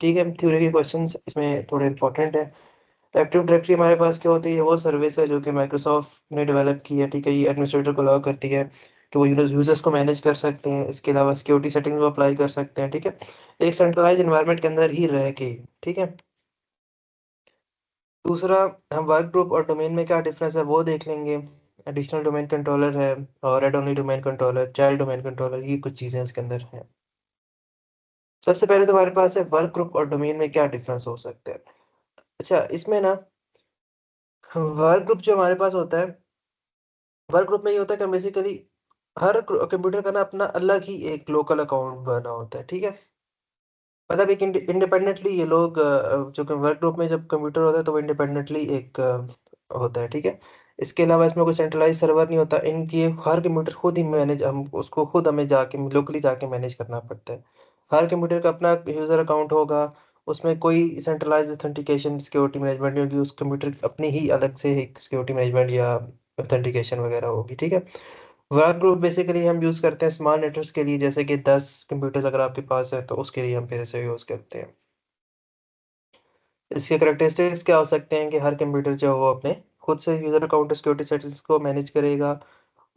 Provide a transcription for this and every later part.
ठीक है, थ्योरी के क्वेश्चंस इसमें थोड़े इंपॉर्टेंट है। एक्टिव डायरेक्टरी हमारे पास क्या होती है, वो सर्विस है जो कि माइक्रोसॉफ्ट ने डेवलप की है। ठीक है, ये एडमिनिस्ट्रेटर को अलाउ करती है कि वो यूजर्स को मैनेज कर सकते हैं। इसके अलावा सिक्योरिटी सेटिंग्स वो अप्लाई कर सकते हैं। ठीक है, एक सेंट्रलाइज एनवायरनमेंट के अंदर ही रह के। ठीक है, दूसरा, हम वर्क ग्रुप और डोमेन में क्या डिफरेंस है वो देख लेंगे। एडिशनल डोमेन कंट्रोलर है और red only domain controller, child domain controller, ये कुछ चीजें इसके अंदर हैं। सबसे पहले तो हमारे पास है वर्क ग्रुप और डोमेन में क्या डिफरेंस हो सकता है। अच्छा, इसमें ना वर्क ग्रुप जो हमारे पास होता है, वर्क ग्रुप में ये होता है कि बेसिकली हर कंप्यूटर का ना अपना अलग ही एक लोकल अकाउंट बना होता है। ठीक है, मतलब एक इंडिपेंडेंटली ये लोग जो वर्क ग्रुप में जब कंप्यूटर होता है तो वो इंडिपेंडेंटली एक होता है। ठीक है, इसके अलावा इसमें कोई सेंट्रलाइज सर्वर नहीं होता। इनकी हर कंप्यूटर खुद ही मैनेज, हम उसको खुद हमें जाके लोकली जाके मैनेज करना पड़ता है। हर कंप्यूटर का अपना यूजर अकाउंट होगा, उसमें कोई सेंट्रलाइज ऑथेंटिकेशन सिक्योरिटी मैनेजमेंट नहीं होगी। उस कंप्यूटर की अपनी ही अलग से एक सिक्योरिटी मैनेजमेंट या ऑथेंटिकेशन वगैरह होगी। ठीक है, वर्क ग्रुप बेसिकली हम यूज़ करते हैं स्मॉल नेटवर्क्स के लिए, जैसे कि 10 कंप्यूटर्स अगर आपके पास है तो उसके लिए हम फिर से यूज़ करते हैं। इसके करेक्टरिस्टिक्स क्या हो सकते हैं कि हर कंप्यूटर जो है वो अपने खुद से यूज़र अकाउंट सिक्योरिटी सेटिंग्स को मैनेज करेगा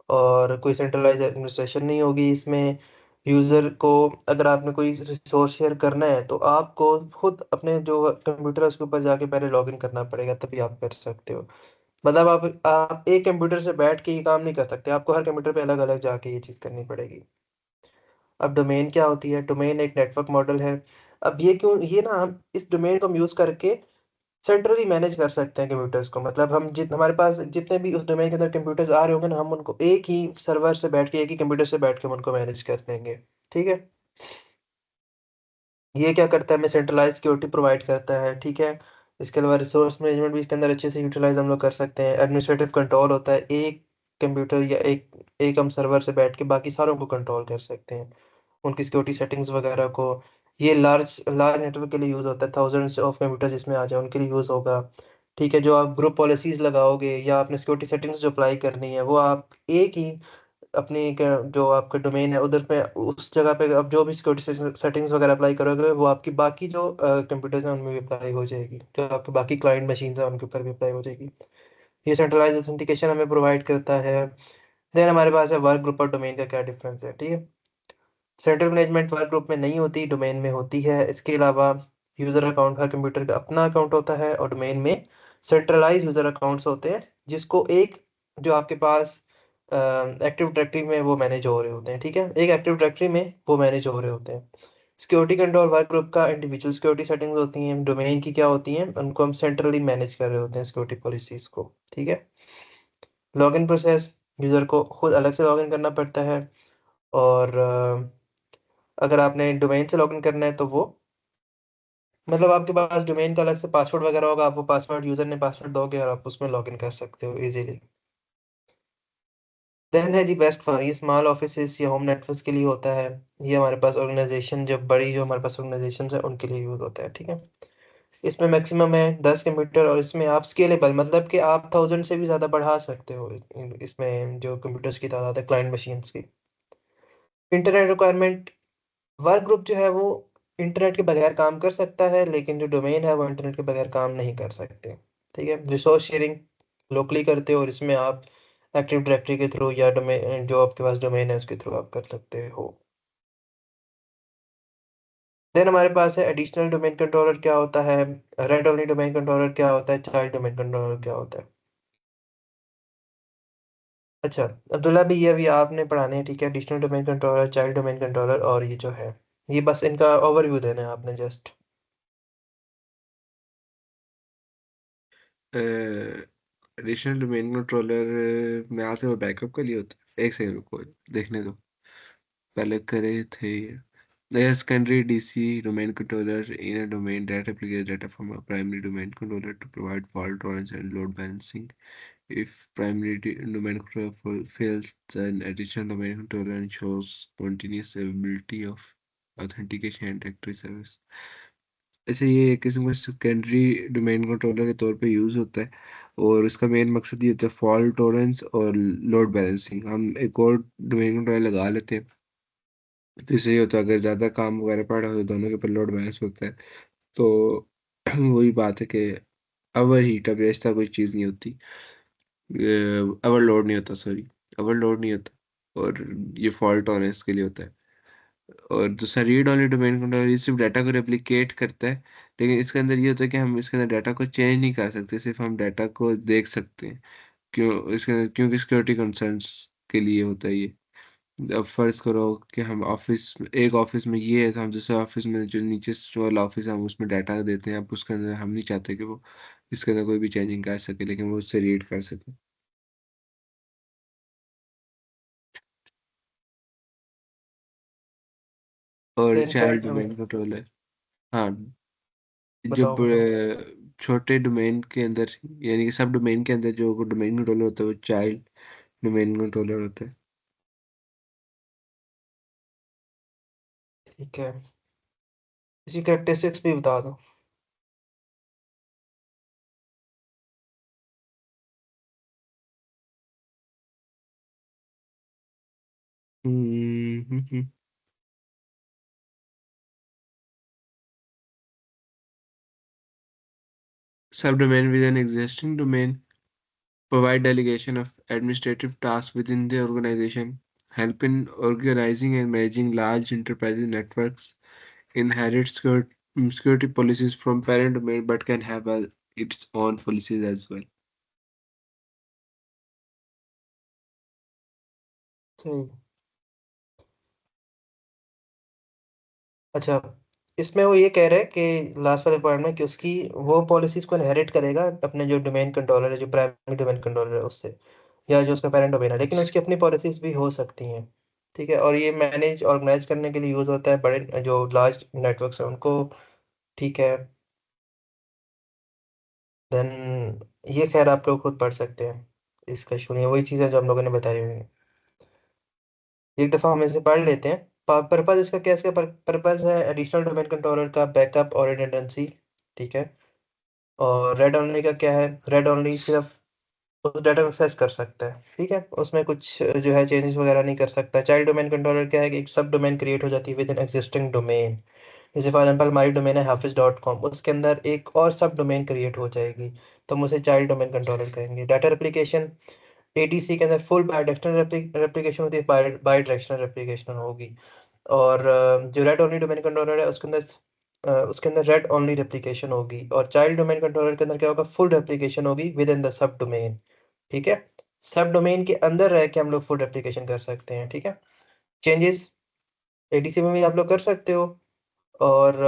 और कोई सेंट्रलाइज एडमिनिस्ट्रेशन नहीं होगी इसमें। यूज़र को अगर आपने कोई रिसोर्स शेयर करना है तो आपको खुद अपने जो कंप्यूटर है उसके ऊपर जाके पहले लॉगिन करना पड़ेगा, तभी आप कर सकते हो। मतलब आप एक कंप्यूटर से बैठ के ये काम नहीं कर सकते, आपको हर कंप्यूटर पे अलग अलग जाके ये चीज़ करनी पड़ेगी। अब डोमेन क्या होती है, डोमेन एक नेटवर्क मॉडल है। अब ये क्यों, ये ना हम इस डोमेन को हम यूज़ करके सेंट्रली मैनेज कर सकते हैं कंप्यूटर्स को। मतलब हम हमारे पास जितने भी उस डोमेन के अंदर कंप्यूटर्स आ रहे होंगे ना, हम उनको एक ही सर्वर से बैठ के, एक ही कंप्यूटर से बैठ के हम उनको मैनेज कर देंगे। ठीक है, ये क्या करता है, हमें सेंट्रलाइज सिक्योरिटी प्रोवाइड करता है। ठीक है, इसके अलावा रिसोर्स मैनेजमेंट भी इसके अंदर अच्छे से यूटिलाइज हम लोग कर सकते हैं। एडमिनिस्ट्रेटिव कंट्रोल होता है, एक कंप्यूटर या एक एक हम सर्वर से बैठ के बाकी सारों को कंट्रोल कर सकते हैं, उनकी सिक्योरिटी सेटिंग्स वगैरह को। ये लार्ज लार्ज नेटवर्क के लिए यूज़ होता है, थाउजेंड्स ऑफ कंप्यूटर जिसमें आ जाए उनके लिए यूज़ होगा। ठीक है, जो आप ग्रुप पॉलिसीज़ लगाओगे या आपने सिक्योरिटी सेटिंग्स जो अप्लाई करनी है वो आप एक ही अपनी जो आपका डोमेन है उधर पे उस जगह पे आप जो भी सिक्योरिटी सेटिंग्स वगैरह अप्लाई करोगे वो आपकी बाकी जो कंप्यूटर्स हैं उनमें भी अप्लाई हो जाएगी, जो आपके बाकी क्लाइंट मशीन है उनके ऊपर भी अप्लाई हो जाएगी। ये सेंट्रलाइज ऑथेंटिकेशन हमें प्रोवाइड करता है। देन हमारे पास है वर्क ग्रुप और डोमेन का क्या डिफरेंस है। ठीक है, सेंट्रल मैनेजमेंट वर्क ग्रुप में नहीं होती, डोमेन में होती है। इसके अलावा यूज़र अकाउंट, हर कंप्यूटर का अपना अकाउंट होता है, और डोमेन में सेंट्रलाइज यूज़र अकाउंट्स होते हैं जिसको एक जो आपके पास एक्टिव डायरेक्टरी में वो मैनेज हो रहे होते हैं। ठीक है, एक एक्टिव डायरेक्टरी में वो मैनेज हो रहे होते हैं। सिक्योरिटी कंट्रोल वर्क ग्रुप का इंडिविजुअल सिक्योरिटी सेटिंग्स होती हैं, डोमेन की क्या होती हैं, उनको हम सेंट्रली मैनेज कर रहे होते हैं सिक्योरिटी पॉलिसीज को। ठीक है, लॉगिन प्रोसेस, यूज़र को खुद अलग से लॉगिन करना पड़ता है। और अगर आपने डोमेन से लॉगिन करना है तो वो मतलब आपके पास डोमेन का अलग से पासवर्ड वगैरह होगा, आप वो पासवर्ड यूजर ने पासवर्ड दोगे और आप उसमें लॉगिन कर सकते हो इजीली। देन है जी बेस्ट फॉर, ये स्मॉल ऑफिसेस या होम नेटवर्क्स के लिए होता है। ये हमारे पास ऑर्गेनाइजेशन, जब बड़ी जो हमारे पास ऑर्गेनाइजेशन है उनके लिए यूज होता है। ठीक है, इसमें मैक्सिमम है 10 कंप्यूटर, और इसमें आप स्केलेबल मतलब कि आप 1000 से भी ज़्यादा बढ़ा सकते हो इसमें जो कंप्यूटर्स की तादाद है क्लाइंट मशीन्स की। इंटरनेट रिक्वायरमेंट, वर्क ग्रुप जो है वो इंटरनेट के बगैर काम कर सकता है, लेकिन जो डोमेन है वो इंटरनेट के बगैर काम नहीं कर सकते। ठीक है, रिसोर्स शेयरिंग लोकली करते हो, और इसमें आप एक्टिव डायरेक्टरी के थ्रू या डोमेन जो आपके पास डोमेन है उसके थ्रू आप कर सकते हो। देन हमारे पास है एडिशनल डोमेन कंट्रोलर क्या होता है, रेड ओनली डोमेन कंट्रोलर क्या होता है, चाइल्ड डोमेन कंट्रोलर क्या होता है। अच्छा, अब्दुल्ला भी ये अभी आपने पढ़ाने हैं। ठीक है, additional domain controller, child domain controller, और ये जो है ये बस इनका ओवरव्यू देना है आपने जस्ट। एडिशनल डोमेन कंट्रोलर में यहाँ से वो बैकअप के लिए होता है। एक सेकंड रुको, देखने दो। पहले करे थे ये। The secondary DC domain controller in a domain that replicates data from a primary domain controller to provide fault tolerance and load balancing. If primary domain controller fails, then additional domain controller ensures continuous availability of authentication and directory service. अच्छा, ये एक किस्म का secondary domain controller के तौर पे use होता है, और इसका मेन मकसद ये होता है फॉल्ट टॉलरेंस और लोड बैलेंसिंग। हम एक और डोमेन कंट्रोलर लगा लेते हैं, तो इससे ये होता है अगर ज़्यादा काम वगैरह पड़ा हो तो दोनों के ऊपर लोड बैलेंस होता है। तो वही बात है कि ओवर हीट अब ऐसा कोई चीज़ नहीं होती, ओवरलोड नहीं होता, सॉरी, ओवरलोड नहीं होता, और ये फॉल्ट टॉलरेंस के लिए होता है। और दूसरा रीड ओनली डोमेन कंट्रोलर, ये सिर्फ डाटा को रेप्लिकेट करता है, लेकिन इसके अंदर ये होता है कि हम इसके अंदर डाटा को चेंज नहीं कर सकते, सिर्फ हम डाटा को देख सकते हैं। क्यों इसके अंदर, क्योंकि सिक्योरिटी कंसर्न्स के लिए होता है ये। अब फर्ज करो कि हम एक ऑफिस में ये है, तो हम दूसरे ऑफिस में जो नीचे वाला ऑफिस है हम उसमें डाटा देते हैं, अब उसके अंदर हम नहीं चाहते कि वो इसके अंदर कोई भी चेंजिंग कर सके, लेकिन वो उससे रीड कर सके। और then child child domain controller, हाँ, बताओ जब बताओ। छोटे डोमेन के अंदर, यानी कि सब डोमेन के अंदर जो डोमेन कंट्रोलर होता है वो चाइल्ड डोमेन कंट्रोलर होता है। ठीक है, इसी कैरेक्टरिस्टिक्स भी बता दो। हम्म। सब domain with an existing domain provide delegation of administrative tasks within the organization, help in organizing and managing large enterprise networks, inherit security policies from parent domain, but can have its own policies as well. सही। अच्छा, इसमें वो ये कह रहे हैं कि last वाले पॉइंट में कि उसकी वो पॉलिसीज को इनहेरिट करेगा अपने जो डोमेन कंट्रोलर है, जो प्राइमरी डोमेन कंट्रोलर है उससे, या जो उसका पेरेंट डोमेन है, लेकिन उसकी अपनी पॉलिसीज भी हो सकती हैं। ठीक है, और ये मैनेज ऑर्गेनाइज करने के लिए यूज होता है बड़े जो लार्ज नेटवर्क्स हैं उनको। ठीक है। देन ये खैर आप लोग खुद पढ़ सकते हैं, इसका इशू नहीं है, वही चीज़ें जो हम लोगों ने बताई हुई हैं। एक दफ़ा हम इसे पढ़ लेते हैं। पर्पज इसका क्या, इसका पर्पज है एडिशनल डोमेन कंट्रोलर का बैकअप और रिडंडेंसी। ठीक है। और रेड ओनली का क्या है, रेड ओनली सिर्फ उस डाटा को एक्सेस कर सकता है। ठीक है, उसमें कुछ जो है चेंजेस वगैरह नहीं कर सकता। चाइल्ड डोमेन कंट्रोलर क्या है कि एक सब डोमेन क्रिएट हो जाती है विद इन एग्जिस्टिंग डोमेन। जैसे फॉर एग्जाम्पल हमारी डोमेन है hafiz.com, उसके अंदर एक और सब डोमेन क्रिएट हो जाएगी, तो हम उसे चाइल्ड डोमेन कंट्रोलर कहेंगे। डाटा रेप्लिकेशन, एडीसी के अंदर फुल बाई डायरेक्शनल रेप्लिकेशन होती है, बाई डायरेक्शनल रेप्लिकेशन होगी। और जो रेड ओनली डोमेन कंट्रोलर है उसके अंदर रेड ओनली रेप्लिकेशन होगी। और चाइल्ड डोमेन कंट्रोलर के अंदर क्या होगा, फुल रेप्लिकेशन होगी with in the sub domain. ठीक है, सब डोमेन के अंदर रह के हम लोग फुल रेप्लिकेशन कर सकते हैं। ठीक है, चेंजेस एडीसी में भी आप लोग कर सकते हो, और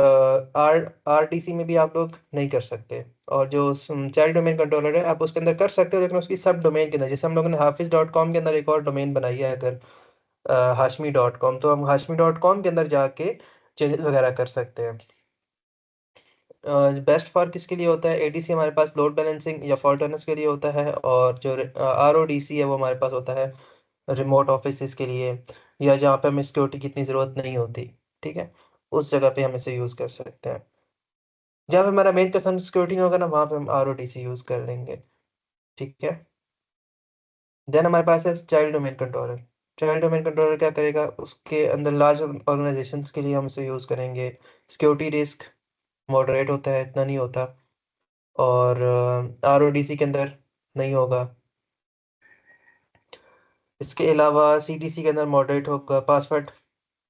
आर आरडीसी में भी आप लोग नहीं कर सकते। और जो चाइल्ड डोमेन कंट्रोलर है आप उसके अंदर कर सकते हो, लेकिन उसकी सब डोमेन के अंदर, जैसे हम लोगों ने hafiz.com के अंदर एक और डोमेन बनाई है अगर हाशमी.com, तो हम हाशमी.com के अंदर जाके चेंजेस वगैरह कर सकते हैं। बेस्ट फॉर किसके लिए होता है, एडीसी हमारे पास लोड बैलेंसिंग या फॉल्ट टर्नर्स के लिए होता है, और जो आरओडीसी है वो हमारे पास होता है रिमोट ऑफिस के लिए, या जहाँ पे हमें सिक्योरिटी की इतनी ज़रूरत नहीं होती। ठीक है, उस जगह पे हम इसे यूज़ कर सकते हैं। जहाँ पे हमारा मेन कंसर्न सिक्योरिटी नहीं होगा ना, वहाँ पे हम आरओडीसी यूज़ कर लेंगे। ठीक है। देन हमारे पास है child domain controller. Child domain controller क्या करेगा, उसके अंदर लार्ज ऑर्गेनाइजेशंस के लिए हम इसे यूज़ करेंगे। सिक्योरिटी रिस्क मॉडरेट होता है, इतना नहीं होता। और आरओडीसी के अंदर नहीं होगा। इसके अलावा सीडीसी के अंदर मॉडरेट होगा। पासवर्ड,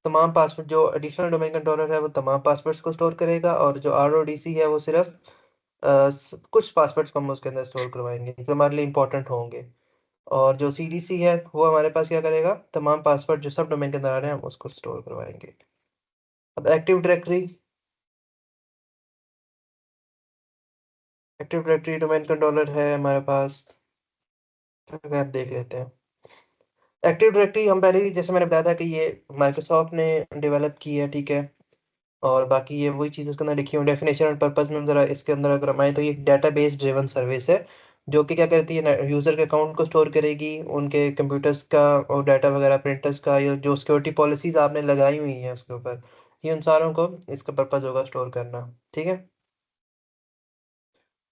तमाम पासवर्ड, जो एडिशनल डोमेन कंट्रोलर है वो तमाम पासवर्ड्स को स्टोर करेगा, और जो आरओडीसी है वो सिर्फ कुछ पासवर्ड्स को हम उसके अंदर स्टोर करवाएंगे जो हमारे लिए इंपॉर्टेंट होंगे। और जो सीडीसी है वो हमारे पास क्या करेगा, तमाम पासवर्ड जो सब डोमेन के अंदर आ रहे हैं हम उसको स्टोर करवाएंगे। अब एक्टिव डायरेक्टरी डोमेन कंट्रोलर है हमारे पास, तो अगर देख लेते हैं। एक्टिव डायरेक्टरी हम पहले भी जैसे मैंने बताया था कि ये माइक्रोसॉफ्ट ने डेवलप की है। ठीक है, और बाकी ये वही चीज़ इसके अंदर लिखी हुई, डेफिनेशन और पर्पस में ज़रा इसके अंदर अगर हम आए तो ये डेटाबेस ड्रिवन सर्विस है, जो कि क्या करती है, यूज़र के अकाउंट को स्टोर करेगी, उनके कंप्यूटर्स का और डाटा वगैरह प्रिंटर्स का, या जो सिक्योरिटी पॉलिसीज आपने लगाई हुई हैं उसके ऊपर, ये उन सारों को इसका पर्पस होगा स्टोर करना। ठीक है।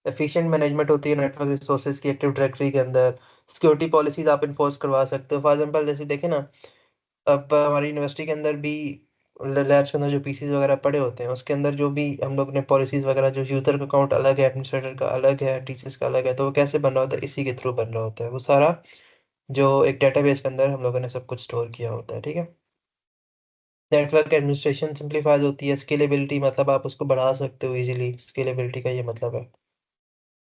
एफिशिएंट मैनेजमेंट होती है नेटवर्क रिसोर्सेज की एक्टिव डायरेक्टरी के अंदर। सिक्योरिटी पॉलिसीज आप इन्फोर्स करवा सकते हो। फॉर एग्जाम्पल जैसे देखें ना, अब हमारी यूनिवर्सिटी के अंदर भी लैब्स के अंदर जो पीसीज वगैरह पड़े होते हैं, उसके अंदर जो भी हम लोग ने पॉलिसीज वगैरह, जो यूजर का अकाउंट अलग है, एडमिनिस्ट्रेटर का अलग है, टीचर्स का अलग है, तो वो कैसे बन रहा होता है, इसी के थ्रू बन रहा होता है वो सारा, जो एक डेटाबेस के अंदर हम लोगों ने सब कुछ स्टोर किया होता है, ठीक है। नेटवर्क एडमिनिस्ट्रेशन सिंप्लीफाइज होती है। स्केलेबिलिटी मतलब आप उसको बढ़ा सकते हो इजीली, स्केलेबिलिटी का ये मतलब है।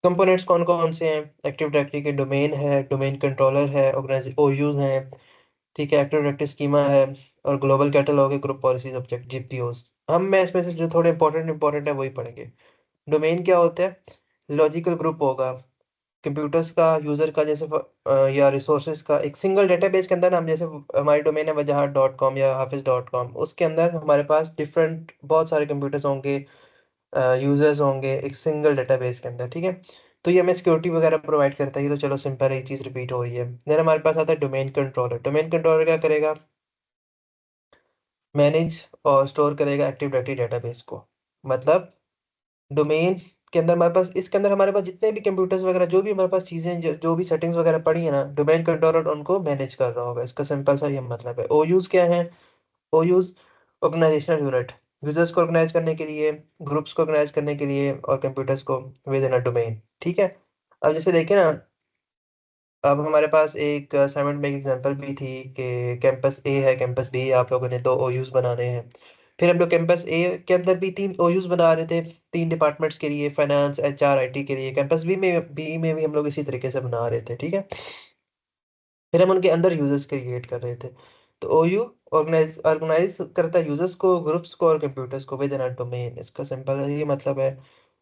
कंपोनेंट्स कौन कौन से हैं? एक्टिव डायरेक्टरी के डोमेन है, डोमेन कंट्रोलर है, ऑर्गेनाइज ओयूज हैं, ठीक है, एक्टिव डायरेक्टरी स्कीमा है, और ग्लोबल कैटलॉग है, ग्रुप पॉलिसीज ऑब्जेक्ट जीपीओस। हम मैं इसमें से जो थोड़े इंपॉर्टेंट है वही पढ़ेंगे। डोमेन क्या होता है? लॉजिकल ग्रुप होगा कंप्यूटर्स का, यूजर का, जैसे या रिसोर्सेज का एक सिंगल डेटाबेस के अंदर हम, जैसे हमारी डोमेन है वजाहत.com या हाफिज.com, उसके अंदर हमारे पास डिफरेंट बहुत सारे कंप्यूटर्स होंगे, यूजर्स होंगे एक सिंगल डेटाबेस के अंदर, ठीक है। तो ये हमें सिक्योरिटी वगैरह प्रोवाइड करता है, ये तो चलो सिंपल है, एक चीज रिपीट हो रही है। देन हमारे पास आता है डोमेन कंट्रोलर। डोमेन कंट्रोलर क्या करेगा? मैनेज और स्टोर करेगा एक्टिव डायरेक्टरी डेटाबेस को। मतलब डोमेन के अंदर हमारे पास, इसके अंदर हमारे पास जितने भी कंप्यूटर्स वगैरह, जो भी हमारे पास चीजें, जो भी सेटिंग्स वगैरह पड़ी है ना, डोमेन कंट्रोलर उनको मैनेज कर रहा होगा। इसका सिंपल सा ये मतलब है। ओ यूज क्या है? ओ यूज ऑर्गेनाइजेशनल यूनिट, यूजर्स को ऑर्गेनाइज करने के लिए, ग्रुप्स को ऑर्गेनाइज करने के लिए, और कंप्यूटर्स को विद इन अ डोमेन, ठीक है। अब जैसे देखें ना, अब हमारे पास एक असाइनमेंट में एक एग्जांपल भी थी कि कैंपस ए है, कैंपस बी, आप लोगों ने दो ओयूज बनाने हैं। फिर हम लोग कैंपस ए के अंदर भी तीन ओयूज बना रहे थे, तीन डिपार्टमेंट्स के लिए, फाइनेंस, एचआर, आईटी के लिए। कैंपस बी में भी हम लोग इसी तरीके से बना रहे थे, ठीक है। फिर हम उनके अंदर यूजर्स क्रिएट कर रहे थे। तो ओयू ऑर्गेनाइज ऑर्गेनाइज करता है यूजर्स को, ग्रुप्स को और कंप्यूटर्स को विद इन अ डोमेन। इसका सिंपल ये मतलब है।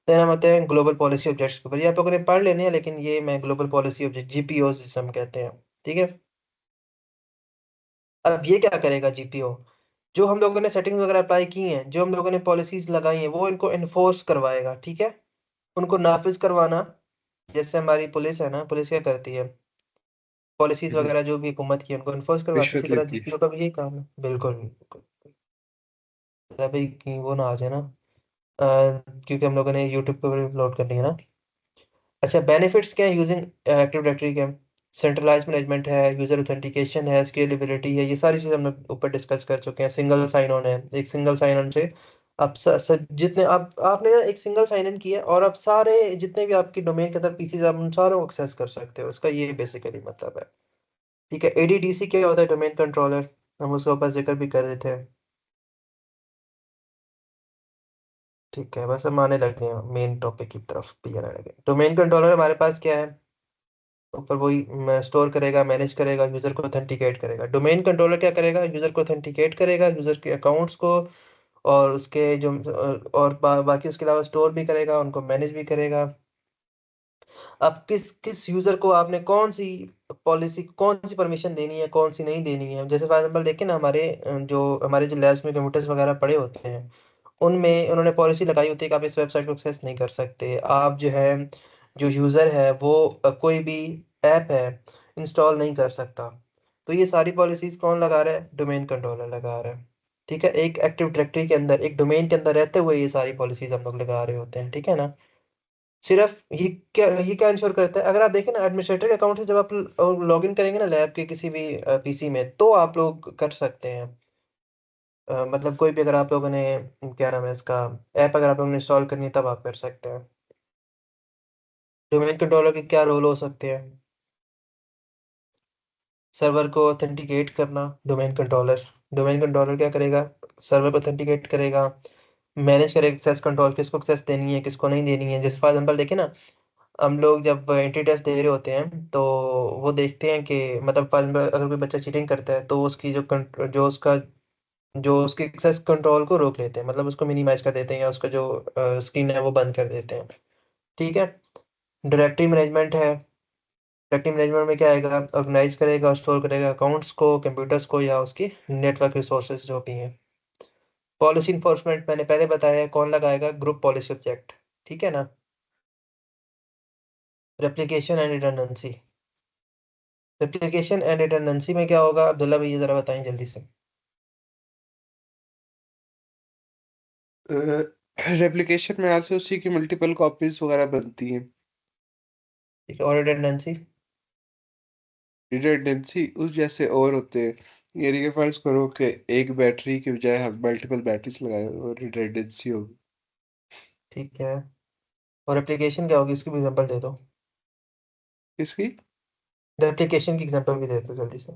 फिर हम आते हैं ग्लोबल पॉलिसी ऑब्जेक्ट्स के ऊपर। ये आप लोगों ने पढ़ लेने हैं, लेकिन ये मैं ग्लोबल पॉलिसी ऑब्जेक्ट, जीपीओ जिसे हम कहते हैं, ठीक है। अब ये क्या करेगा जीपीओ? जो हम लोगों ने सेटिंग्स वगैरह अप्लाई की हैं, जो हम लोगों ने पॉलिसीज लगाई हैं, वो इनको इन्फोर्स करवाएगा, ठीक है। उनको नाफिज करवाना, जैसे हमारी पुलिस है ना, पुलिस क्या करती है? पॉलिसीज हम्म, वगैरह जो भी हुकूमत की है, उनको इन्फोर्स करवाती है, इसी रिश्वत तरह लेती है। जीपीओ का भी यही काम है। बिल्कुल बिल्कुल। अभी की वो ना आ जाए ना, क्योंकि हम लोगों ने यूट्यूब पे भी अपलोड करनी है ना। अच्छा, बेनिफिट्स क्या है यूजिंग एक्टिव डायरेक्टरी के? सेंट्रलाइज मैनेजमेंट है, यूजर ऑथेंटिकेशन है, स्केलेबिलिटी है, ये सारी चीजें हम लोग ऊपर डिस्कस कर चुके हैं। सिंगल साइन ऑन है, एक सिंगल साइन ऑन से आप जितने आप आपने ना एक सिंगल साइन इन किया, और आप सारे जितने भी आपकी डोमेन के अंदर पीसीज, आप उन सारों को एक्सेस कर सकते हो। उसका ये बेसिकली मतलब है, ठीक है। एडीडीसी क्या होता है? डोमेन कंट्रोलर, हम उसके ऊपर जिक्र भी कर रहे थे, ठीक है। बस हम आने लगे हैं मेन टॉपिक की तरफ भी आने लगे। डोमेन कंट्रोलर हमारे पास क्या है? ऊपर वही स्टोर करेगा, मैनेज करेगा, यूजर को ऑथेंटिकेट करेगा। डोमेन कंट्रोलर क्या करेगा? यूजर को ऑथेंटिकेट करेगा, यूजर के अकाउंट्स को, और उसके जो और बाकी उसके अलावा स्टोर भी करेगा, उनको मैनेज भी करेगा। अब किस किस यूजर को आपने कौन सी पॉलिसी, कौन सी परमिशन देनी है, कौन सी नहीं देनी है। जैसे फॉर एग्जाम्पल देखें ना, हमारे जो लैब्स में कंप्यूटर्स वगैरह पड़े होते हैं, उनमें उन्होंने पॉलिसी लगाई होती है कि आप इस वेबसाइट को एक्सेस नहीं कर सकते। आप जो है, जो यूज़र है वो कोई भी ऐप है इंस्टॉल नहीं कर सकता। तो ये सारी पॉलिसीज कौन लगा रहा है? डोमेन कंट्रोलर लगा रहा है, ठीक है। एक एक्टिव डायरेक्टरी के अंदर, एक डोमेन के अंदर रहते हुए ये सारी पॉलिसीज हम लोग लगा रहे होते हैं, ठीक है ना। सिर्फ ये क्या इंश्योर करता है? अगर आप देखें ना, एडमिनिस्ट्रेटर के अकाउंट से जब आप लॉग इन करेंगे ना लैब के किसी भी पीसी में, तो आप लोग कर सकते हैं। मतलब कोई भी, अगर आप लोगों ने, क्या नाम है इसका, ऐप अगर आप लोगों ने इंस्टॉल करनी है, तब आप कर सकते हैं। डोमेन कंट्रोलर के क्या रोल हो सकते हैं? सर्वर को ऑथेंटिकेट करना। डोमेन कंट्रोलर क्या करेगा? सर्वर को ऑथेंटिकेट करेगा, मैनेज करेगा एक्सेस कंट्रोल, किसको एक्सेस देनी है, किसको नहीं देनी है। जैसे फॉर एग्जाम्पल देखे ना, हम लोग जब एंट्री टेस्ट दे रहे होते हैं, तो वो देखते हैं कि मतलब फॉर एग्जाम्पल अगर कोई बच्चा चीटिंग करता है, तो उसकी जो उसकी एक्सेस कंट्रोल को रोक लेते हैं, मतलब उसको मिनिमाइज कर देते हैं, या उसका जो स्क्रीन है वो बंद कर देते हैं, ठीक है। डायरेक्टरी मैनेजमेंट है। डायरेक्टरी मैनेजमेंट में क्या आएगा? ऑर्गेनाइज करेगा और स्टोर करेगा अकाउंट्स को, कंप्यूटर्स को, या उसकी नेटवर्क रिसोर्सेज जो भी हैं। पॉलिसी इन्फोर्समेंट मैंने पहले बताया है, कौन लगाएगा? ग्रुप पॉलिसी ऑब्जेक्ट, ठीक है ना। Replication and redundancy. Replication and redundancy में क्या होगा? अब्दुल्ला भैया जरा बताएं जल्दी से। रेप्लिकेशन में यहाँ से उसी की मल्टीपल कॉपीज वगैरह बनती हैं। ठीक है, और रिडंडेंसी? रिडंडेंसी उस जैसे और होते हैं, यानी कि फर्ज करो कि एक बैटरी की बजाय हम मल्टीपल बैटरीज लगाए और रिडंडेंसी होगी। ठीक है। और एप्लीकेशन क्या होगी, इसकी भी एग्जांपल दे दो। इसकी एप्लीकेशन की एग्जांपल भी दे दो जल्दी से।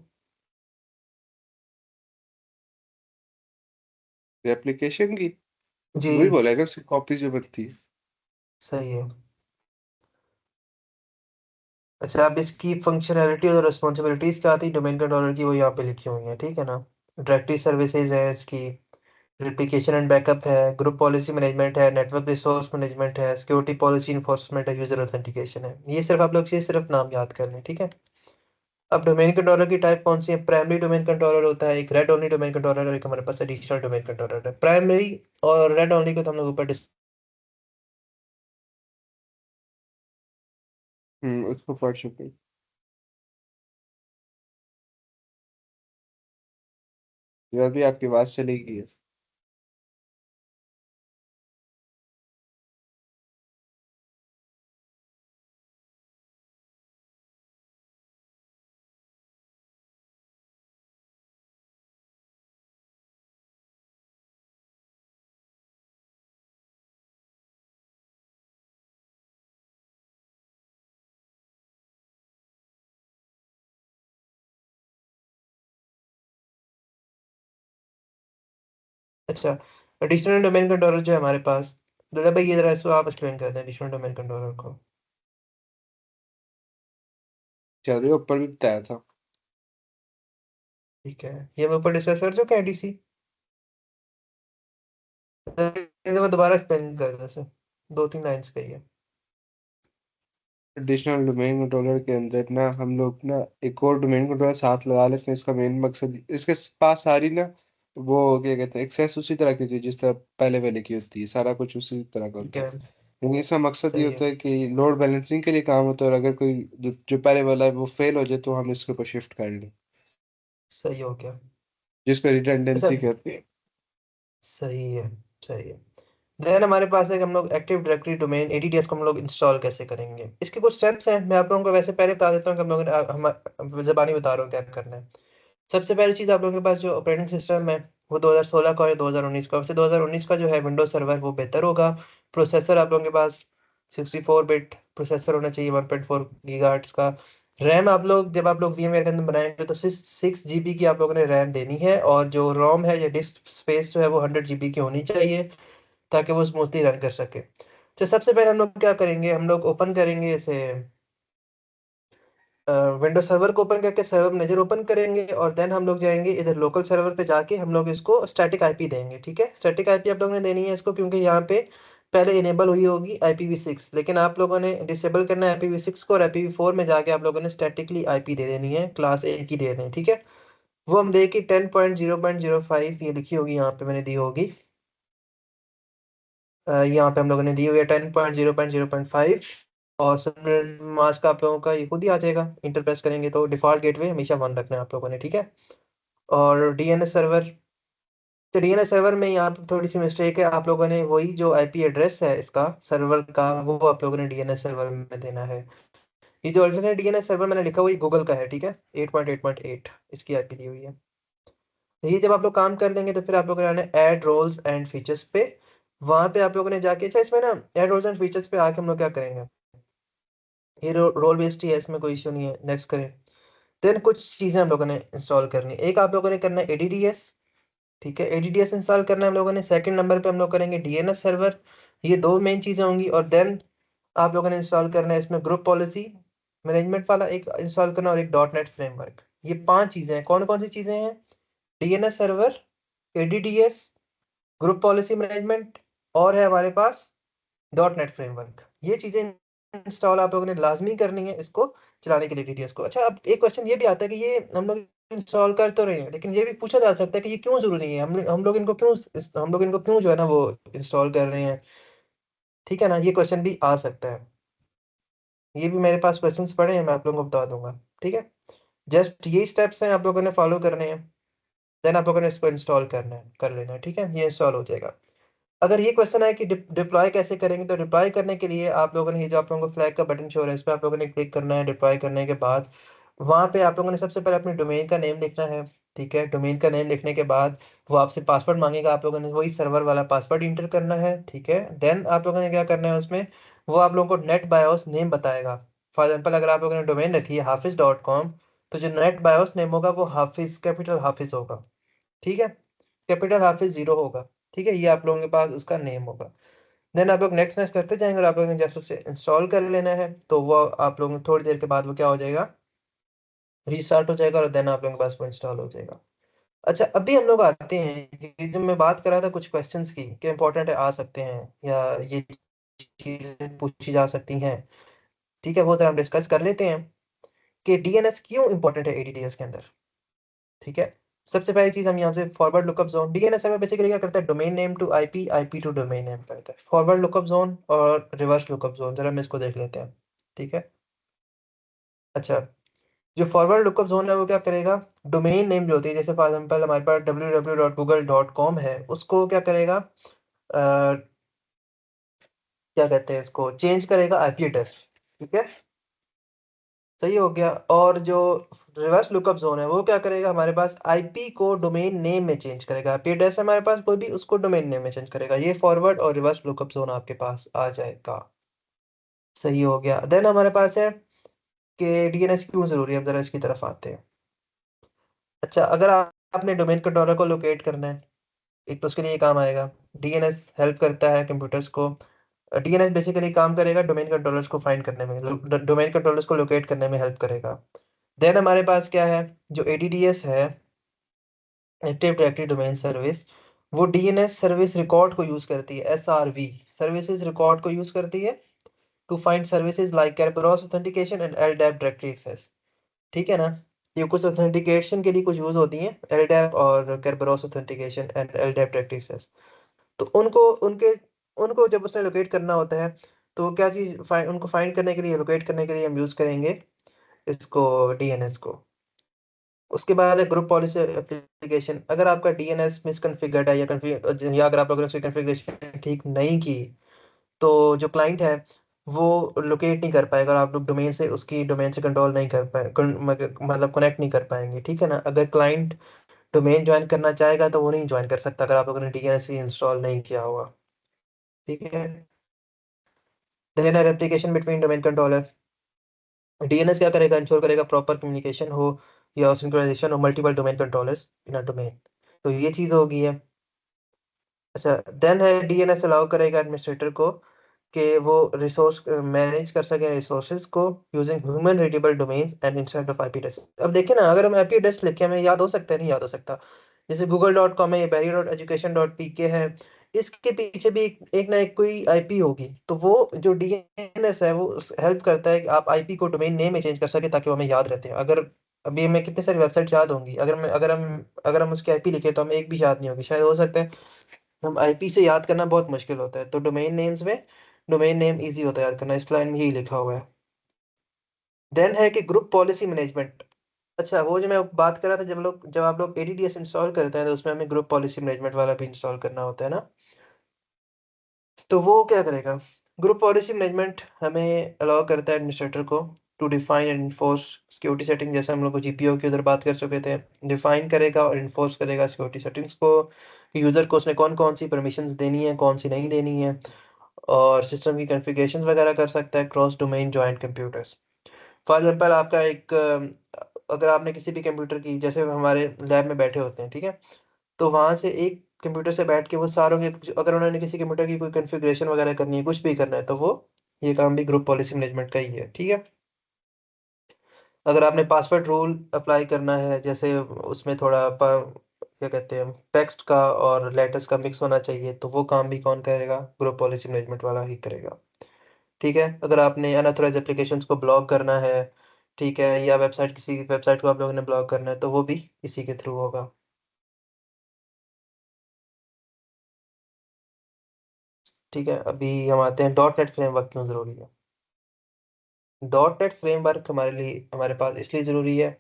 एप्लीकेशन की जी। वही बोला है ना, उसकी कॉपी जो बनती है। सही है। अच्छा, अब इसकी फंक्शनैलिटी और रिस्पॉन्सिबिलिटीज क्या आती है डोमेन कंट्रोलर की, वो यहाँ पे लिखी हुई है, ठीक है ना। डायरेक्टरी सर्विसेज है इसकी, रिप्लिकेशन एंड बैकअप है, ग्रुप पॉलिसी मैनेजमेंट है, नेटवर्क रिसोर्स मैनेजमेंट है, सिक्योरिटी पॉलिसी इन्फोर्समेंट है, यूजर ऑथेंटिकेशन है। ये सिर्फ आप लोग ये सिर्फ नाम याद कर लें, ठीक है। अब डोमेन कंट्रोलर की टाइप कौन सी है, प्राइमरी डोमेन कंट्रोलर होता है, एक रेड ओनली डोमेन कंट्रोलर और एक हमारे पास एडिशनल डोमेन कंट्रोलर है। प्राइमरी और रेड ओनली को तो हम लोग ऊपर उसको पढ़ चुके हैं। जब भी आपकी आवाज चलेगी है। अच्छा, एडिशनल डोमेन कंट्रोलर जो है हमारे पास, दुल्ला भाई ये जरा इसको आप एक्सप्लेन कर दें एडिशनल डोमेन कंट्रोलर को। चलो ऊपर भी बताया था। ठीक है, ये मैं ऊपर डिस्कस कर चुका है डीसी। मैं दोबारा एक्सप्लेन कर दें सर, 2-3 लाइन्स का ही है। एडिशनल डोमेन कंट्रोलर के अंदर ना हम लोग ना एक और डोमेन कंट्रोलर साथ लगा लेते हैं। इसका मेन मकसद इसके पास सारी ना वो क्या कहते हैं एक्सेस उसी तरह की होती है जिस तरह पहले वाले की होती है, सारा कुछ उसी तरह का ठीक होता है। है। लेकिन इसका मकसद ये सही है। होता है कि लोड बैलेंसिंग के लिए काम होता है, और अगर कोई जो पहले वाला है वो फेल हो जाए तो हम इसके ऊपर शिफ्ट कर लें, सही हो गया। जिसको अच्छा। रिडंडेंसी कहते हैं। सही है। सही है। देन हमारे पास है कि हम लोग एक्टिव डायरेक्टरी डोमेन एडीडीएस को हम लोग इंस्टॉल कैसे करेंगे। इसके कुछ स्टेप्स हैं, मैं आप लोगों को वैसे पहले बता देता हूँ कि हम लोगों ने हम जबानी बता रहा हूँ क्या करना है। सबसे पहली चीज़, आप लोगों के पास जो ऑपरेटिंग सिस्टम है वो 2016 का और 2019 का। वैसे 2019 का जो है विंडोज सर्वर वो बेहतर होगा। प्रोसेसर आप लोगों के पास 64 बिट प्रोसेसर होना चाहिए, 1.4 गीगाहर्ट्ज का। रैम आप लोग जब आप लोग VMware के अंदर बनाएंगे तो 6 GB की आप लोगों ने रैम देनी है, और जो रोम है या डिस्क स्पेस जो है वो 100 GB की होनी चाहिए, ताकि वो स्मूथली रन कर सके। तो सबसे पहले हम लोग क्या करेंगे, हम लोग ओपन करेंगे इसे, विंडो सर्वर को ओपन करके सर्वर मैनेजर ओपन करेंगे, और देन हम लोग जाएंगे इधर लोकल सर्वर पे जाके हम लोग इसको स्टैटिक आईपी देंगे। ठीक है, स्टैटिक आईपी आप लोगों ने देनी है इसको, क्योंकि यहाँ पे पहले इनेबल हुई होगी IPv6, लेकिन आप लोगों ने डिसेबल करना है IPv6 को, और IPv4 में जाके आप लोगों ने स्टैटिकली आईपी दे देनी है, क्लास ए की दे दें, ठीक है। वो हम दे के 10.0.05 ये लिखी होगी यहाँ पे मैंने दी होगी, यहाँ पे हम लोगों ने दी हुई है 10.0.0.5। और सबनेट मास्क आप लोगों का ये खुद ही आ जाएगा, इंटर प्रेस करेंगे तो डिफॉल्ट गेटवे हमेशा 1 रखना है आप लोगों ने, ठीक है। और डीएनएस सर्वर, तो डीएनएस सर्वर में यहाँ पे थोड़ी सी मिस्टेक है, आप लोगों ने वही जो आईपी एड्रेस है इसका सर्वर का वो आप लोगों ने डीएनएस सर्वर में देना है। ये जो अल्टरनेट डीएनएस सर्वर मैंने लिखा हुआ है गूगल का है, ठीक है, 8.8.8 इसकी आईपी दी हुई है। तो ये जब आप लोग काम कर लेंगे तो फिर आप लोगों ने आना है ऐड रोल्स एंड फीचर्स पे। वहां पे आप लोगों ने जाके, अच्छा इसमें ना ऐड रोल्स एंड फीचर्स पे आके हम लोग क्या करेंगे, ये रोल बेस्ड ही है, इसमें कोई इशू नहीं है, नेक्स्ट करें। देन कुछ चीजें हम लोगों ने इंस्टॉल करनी है, एक आप लोगों ने करना है एडीडीएस। ठीक है, एडीडीएस इंस्टॉल करना है हम लोगों ने। सेकंड नंबर पे हम लोग करेंगे डीएनएस सर्वर। ये दो मेन चीजें होंगी, और देन आप लोगों ने इंस्टॉल करना है इसमें ग्रुप पॉलिसी मैनेजमेंट वाला एक इंस्टॉल करना, और एक डॉट नेट फ्रेमवर्क। ये 5 चीजें हैं, कौन कौन सी चीजें हैं, DNS server, ADDS, group policy management, और है हमारे पास डॉट नेट फ्रेमवर्क। ये चीजें इंस्टॉल आप लोगों ने लाजमी करनी है इसको चलाने के लिए डीटीएस को। अच्छा, अब एक क्वेश्चन ये भी आता है कि ये हम लोग इंस्टॉल कर तो रहे हैं, लेकिन ये भी पूछा जा सकता है कि ये क्यों जरूरी है, हम लोग इनको क्यों जो है ना वो इंस्टॉल कर रहे हैं, ठीक है ना, ये क्वेश्चन भी आ सकता है। ये भी मेरे पास क्वेश्चंस पड़े हैं, मैं आप लोगों को बता दूंगा, ठीक है। जस्ट ये स्टेप्स हैं आप लोगों ने फॉलो करने हैं, देन आप लोगों ने इसको इंस्टॉल करना है, कर लेना है, ठीक है, ये इंस्टॉल हो जाएगा। अगर ये क्वेश्चन है कि डिप्लॉय कैसे करेंगे, तो डिप्लॉय करने के लिए आप लोगों ने ये जो आप लोगों को फ्लैग का बटन शो हो रहा है इस पर आप लोगों ने क्लिक करना है। डिप्लॉय करने के बाद वहां पे आप लोगों ने सबसे पहले अपने डोमेन का नेम लिखना है, ठीक है, डोमेन का नेम लिखने के बाद वो आपसे पासवर्ड मांगेगा, आप लोगों ने वही सर्वर वाला पासवर्ड इंटर करना है। ठीक है, देन आप लोगों ने क्या करना है उसमें, वो आप लोगों को नेट बायोस नेम बताएगा। फॉर एग्जाम्पल अगर आप लोगों ने डोमेन रखी है hafiz.com, तो जो नेट बायोस नेम होगा वो हाफिज, कैपिटल हाफिज होगा। ठीक है, कैपिटल हाफिज 0 होगा। ठीक है, ये आप लोगों के पास उसका नेम होगा। देन आप लोग नेक्स्ट नेक्स्ट करते जाएंगे और आप लोगों ने जैसे उसे इंस्टॉल कर लेना है, तो वो आप लोगों को थोड़ी देर के बाद वो क्या हो जाएगा, रीस्टार्ट हो जाएगा, और देन आप लोगों के पास वो इंस्टॉल हो जाएगा। अच्छा, अभी हम लोग आते हैं कि जब मैं बात कर रहा था कुछ क्वेश्चंस की कि इंपॉर्टेंट आ सकते हैं या ये चीजें पूछी जा सकती हैं। ठीक है, वो जरा हम डिस्कस कर लेते हैं कि डीएनएस क्यों इंपॉर्टेंट है एडीडीएस के अंदर। ठीक है, सबसे पहली चीज हम यहाँ से फॉरवर्ड लुकअप जोन, डीएनएस हमें बेसिकली क्या करता है, domain name to IP, IP to domain name करता है। फॉरवर्ड लुकअप जोन और रिवर्स लुकअप जोन, जरा हम इसको देख लेते हैं। ठीक है, अच्छा, जो फॉरवर्ड लुकअप जोन है वो क्या करेगा, डोमेन नेम जो होती है, जैसे फॉर एग्जांपल हमारे पास www.google.com है, उसको क्या करेगा, क्या कहते हैं इसको, चेंज करेगा आईपी एड्रेस। ठीक है, सही हो गया। और जो रिवर्स लुकअप जोन है वो क्या करेगा, हमारे पास आईपी को डोमेन नेम में चेंज करेगा, आईपी एड्रेस है हमारे पास, कोई भी उसको डोमेन नेम में चेंज करेगा। ये फॉरवर्ड और रिवर्स लुकअप जोन आपके पास आ जाएगा। सही हो गया। देन हमारे पास है कि डीएनएस क्यों जरूरी है, हम जरा इसकी तरफ आते हैं। अच्छा, अगर आपने डोमेन कंट्रोलर को लोकेट करना है, एक तो उसके लिए ये काम आएगा। डीएनएस हेल्प करता है कंप्यूटर्स को, डीएनएस बेसिकली काम करेगा डोमेन कंट्रोलर्स को फाइंड करने में, डोमेन कंट्रोलर्स को लोकेट करने में हेल्प करेगा। देन हमारे पास क्या है, जो एडीडीएस है, एक्टिव डायरेक्टरी डोमेन सर्विस, वो डीएनएस सर्विस रिकॉर्ड को यूज करती है, एसआरवी सर्विसेज रिकॉर्ड को यूज करती है to find services like Kerberos authentication and LDAP directory access. ठीक है ना, ये कुछ ऑथेंटिकेशन के लिए कुछ यूज होती हैं, LDAP और Kerberos authentication and LDAP directory access. तो उनको उनके उनको जब उसने लोकेट करना होता है, तो क्या चीज उनको फाइंड करने के लिए, लोकेट करने के लिए हम यूज करेंगे इसको, डीएनएस को। उसके बाद है ग्रुप पॉलिसी एप्लीकेशन। अगर आपका डीएनएस मिसकॉन्फ़िगर्ड है या कन्फिग, या अगर आप लोगों ने उसकी कॉन्फ़िगरेशन ठीक नहीं की, तो जो क्लाइंट है वो लोकेट नहीं कर पाएगा, और आप लोग डोमेन से कंट्रोल नहीं कर पाए, मतलब कनेक्ट नहीं कर पाएंगे। ठीक है ना, अगर क्लाइंट डोमेन ज्वाइन करना चाहेगा तो वो नहीं ज्वाइन कर सकता अगर आप लोगों ने डीएनएस इंस्टॉल नहीं किया होगा। ठीक है, then application between domain controller, DNS क्या करेगा, इंश्योर करेगा प्रॉपर कम्युनिकेशन हो या सिंक्रोनाइजेशन हो multiple domain controllers in a domain. तो ये चीज़ होगी है। अच्छा, देन है डीएनएस अलाउ करेगा एडमिनिस्ट्रेटर को कि वो रिसोर्स मैनेज कर सके रिसोर्सेज को using human readable domains and instead of IP address. अब देखिए ना, अगर हम आईपी एड्रेस लिखे हमें याद हो सकता है, नहीं याद हो सकता। जैसे google.com है, ये barry.education.pk है, इसके पीछे भी एक ना एक कोई आईपी होगी, तो वो जो डीएनएस है वो हेल्प करता है कि आप आईपी को डोमेन नेम में चेंज कर सके ताकि वो हमें याद रहते हैं। अगर अभी हमें कितनी सारी वेबसाइट याद होंगी, अगर हम उसकी आईपी लिखे तो हमें एक भी याद नहीं होगी, शायद हो सकता है। हम आईपी से याद करना बहुत मुश्किल होता है, तो डोमेन नेम्स में डोमेन नेम इजी होता है याद करना, इस लाइन में यही लिखा हुआ है। देन है कि ग्रुप पॉलिसी मैनेजमेंट। अच्छा, वो जो मैं बात कर रहा था, जब आप लोग एडीडीएस इंस्टॉल करते हैं तो उसमें हमें ग्रुप पॉलिसी मैनेजमेंट वाला भी इंस्टॉल करना होता है ना। तो वो क्या करेगा, ग्रुप पॉलिसी मैनेजमेंट हमें अलाउ करता है एडमिनिस्ट्रेटर को to define and enforce security setting, जैसे हम लोग जीपीओ की उधर बात कर चुके थे। डिफाइन करेगा और इन्फोर्स करेगा सिक्योरिटी सेटिंग्स को, यूजर को उसमें कौन कौन सी परमिशंस देनी है, कौन सी नहीं देनी है, और सिस्टम की कॉन्फ़िगरेशंस वगैरह कर सकता है cross domain joint computers. For example आपका एक अगर आपने किसी भी कंप्यूटर की, जैसे हमारे लैब में बैठे होते हैं, ठीक है, तो वहां से एक कंप्यूटर से बैठ के वो सारों के अगर उन्होंने किसी कंप्यूटर की कोई कॉन्फ़िगरेशन वगैरह करनी है, कुछ भी करना है, तो वो ये काम भी ग्रुप पॉलिसी मैनेजमेंट का ही है। ठीक है, अगर आपने पासवर्ड रूल अप्लाई करना है, जैसे उसमें थोड़ा क्या कहते हैं, टेक्स्ट का और लेटर्स का मिक्स होना चाहिए, तो वो काम भी कौन करेगा, ग्रुप पॉलिसी मैनेजमेंट वाला ही करेगा। ठीक है, अगर आपने अनऑथराइज्ड एप्लीकेशंस को ब्लॉक करना है, ठीक है, या किसी वेबसाइट को आप लोगों ने ब्लॉक करना है, तो वो भी इसी के थ्रू होगा। ठीक है, अभी हम आते हैं डॉट नेट फ्रेमवर्क क्यों ज़रूरी है। डॉट नेट फ्रेमवर्क हमारे पास इसलिए ज़रूरी है,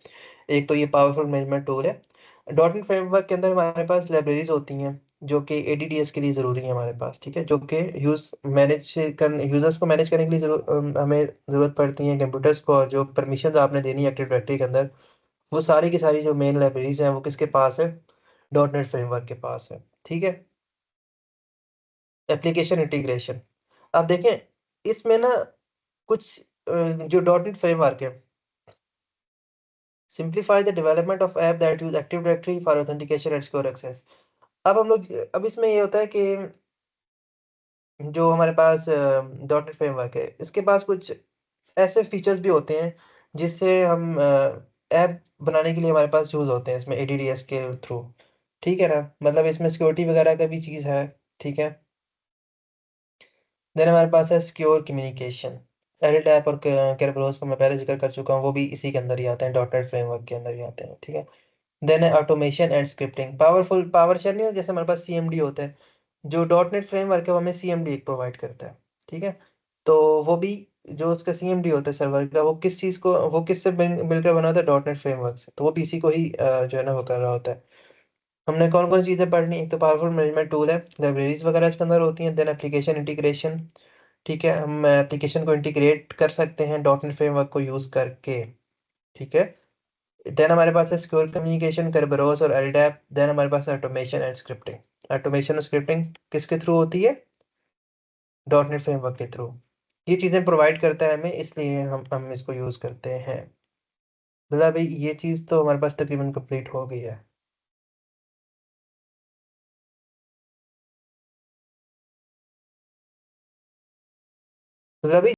एक तो ये पावरफुल मैनेजमेंट टूल है। डॉट नेट फ्रेमवर्क के अंदर हमारे पास लाइब्रेरीज होती हैं जो कि एडीडीएस के लिए ज़रूरी है हमारे पास। ठीक है, जो कि यूज़र्स को मैनेज करने के लिए हमें ज़रूरत पड़ती है कंप्यूटर्स को, और जो परमिशन आपने देनी है एक्टिव डायरेक्टरी के अंदर, वो सारी की सारी जो मेन लाइब्रेरीज हैं वो किसके पास है, डॉट नेट फ्रेमवर्क के पास है। ठीक है। एप्लीकेशन इंटीग्रेशन, अब देखें इसमें ना कुछ जो डॉट नेट फ्रेमवर्क है, simplify the development of app that use active directory for authentication and secure access. अब हम लोग, अब इसमें ये होता है कि जो हमारे पास डॉट नेट फ्रेमवर्क है, इसके पास कुछ ऐसे फीचर्स भी होते हैं जिससे हम ऐप बनाने के लिए हमारे पास यूज होते हैं इसमें एडीडीएस के थ्रू। ठीक है ना, मतलब इसमें सिक्योरिटी वगैरह का भी चीज़ है। ठीक है। देन हमारे पास है सिक्योर कम्युनिकेशन, एलटैप और केरबलोस का मैं पहले जिक्र कर चुका हूँ, वो भी इसी के अंदर ही आते हैं, डॉट नेट फ्रेमवर्क के अंदर ही आते हैं। ठीक है। देन है automation and scripting, powerful PowerShell नहीं है, जैसे हमारे पास सीएमडी होता है, जो डॉट नेट फ्रेमवर्क है वो हमें सीएमडी एक प्रोवाइड करता है। ठीक है। तो वो भी, जो उसका सीएमडी होता है सर्वर का, वो किस चीज़ को, वो किससे मिलकर बना होता है, डॉट नेट फ्रेमवर्क से, तो वो भी इसी को ही जो है ना वो कर रहा होता है। हमने कौन कौन सी चीज़ें पढ़नी, एक तो पावरफुल मैनेजमेंट टूल है, लाइब्रेरीज वगैरह इसके अंदर होती हैं। देन एप्लीकेशन इंटीग्रेशन, ठीक है, हम एप्लीकेशन को इंटीग्रेट कर सकते हैं डॉट नेट फ्रेमवर्क को यूज़ करके। ठीक है। देन हमारे पास है सिक्योर कम्युनिकेशन, करबरोस और एलडैप। देन हमारे पास है ऑटोमेशन एंड स्क्रिप्टिंग। ऑटोमेशन और स्क्रिप्टिंग किसके थ्रू होती है, डॉट नेट फ्रेमवर्क के थ्रू। ये चीज़ें प्रोवाइड करता है हमें, इसलिए हम इसको यूज़ करते हैं। मतलब भाई ये चीज़ तो हमारे पास तकरीबन कंप्लीट हो गई है। मतलब